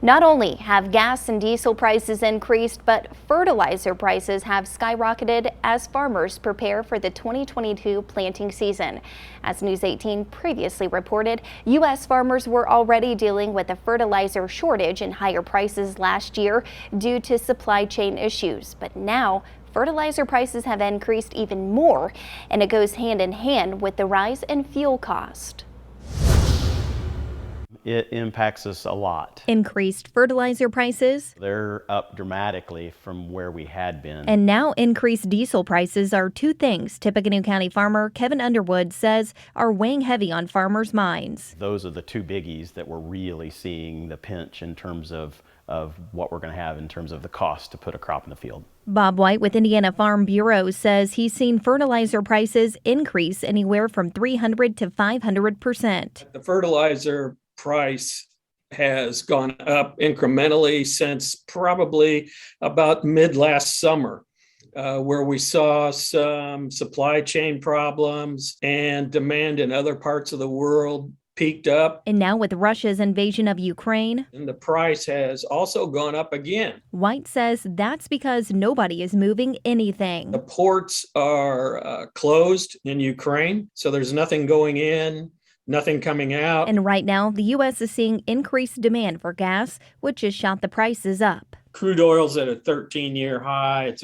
Not only have gas and diesel prices increased, but fertilizer prices have skyrocketed as farmers prepare for the 2022 planting season. As News 18 previously reported, U.S. farmers were already dealing with a fertilizer shortage and higher prices last year due to supply chain issues. But now, fertilizer prices have increased even more, and it goes hand in hand with the rise in fuel cost. It impacts us a lot. Increased fertilizer prices. They're up dramatically from where we had been. And now increased diesel prices are two things Tippecanoe County farmer Kevin Underwood says are weighing heavy on farmers' minds. Those are the two biggies that we're really seeing the pinch in terms of what we're going to have in terms of the cost to put a crop in the field. Bob White with Indiana Farm Bureau says he's seen fertilizer prices increase anywhere from 300 to 500%. The fertilizer price has gone up incrementally since probably about mid last summer, where we saw some supply chain problems and demand in other parts of the world peaked up. And now with Russia's invasion of Ukraine, and the price has also gone up again. White says that's because nobody is moving anything. The ports are closed in Ukraine, so there's nothing going in, nothing coming out. And right now, the U.S. is seeing increased demand for gas, which has shot the prices up. Crude oil's at a 13-year high.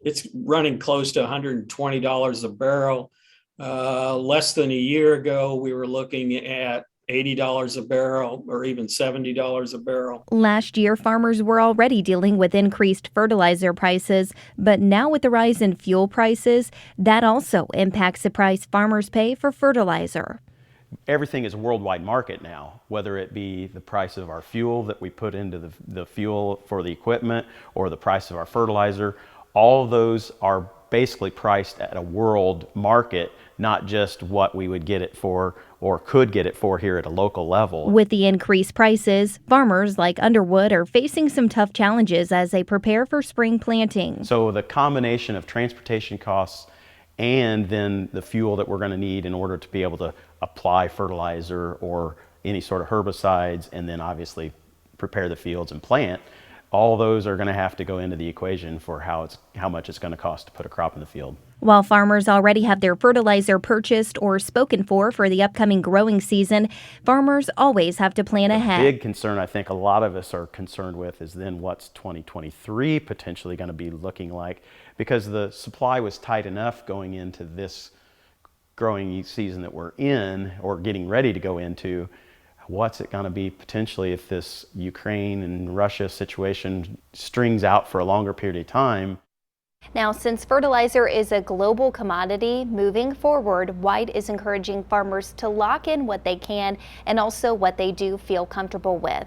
It's running close to $120 a barrel. Less than a year ago, we were looking at $80 a barrel or even $70 a barrel. Last year, farmers were already dealing with increased fertilizer prices, but now with the rise in fuel prices, that also impacts the price farmers pay for fertilizer. Everything is a worldwide market now, whether it be the price of our fuel that we put into the fuel for the equipment or the price of our fertilizer. All of those are basically priced at a world market, not just what we would get it for or could get it for here at a local level. With the increased prices, farmers like Underwood are facing some tough challenges as they prepare for spring planting. So the combination of transportation costs and then the fuel that we're going to need in order to be able to apply fertilizer or any sort of herbicides, and then obviously prepare the fields and plant, all those are going to have to go into the equation for how much it's going to cost to put a crop in the field. While farmers already have their fertilizer purchased or spoken for the upcoming growing season, farmers always have to plan ahead. The big concern I think a lot of us are concerned with is then what's 2023 potentially going to be looking like, because the supply was tight enough going into this growing season that we're in or getting ready to go into. What's it going to be potentially if this Ukraine and Russia situation strings out for a longer period of time? Now, since fertilizer is a global commodity, moving forward, White is encouraging farmers to lock in what they can and also what they do feel comfortable with.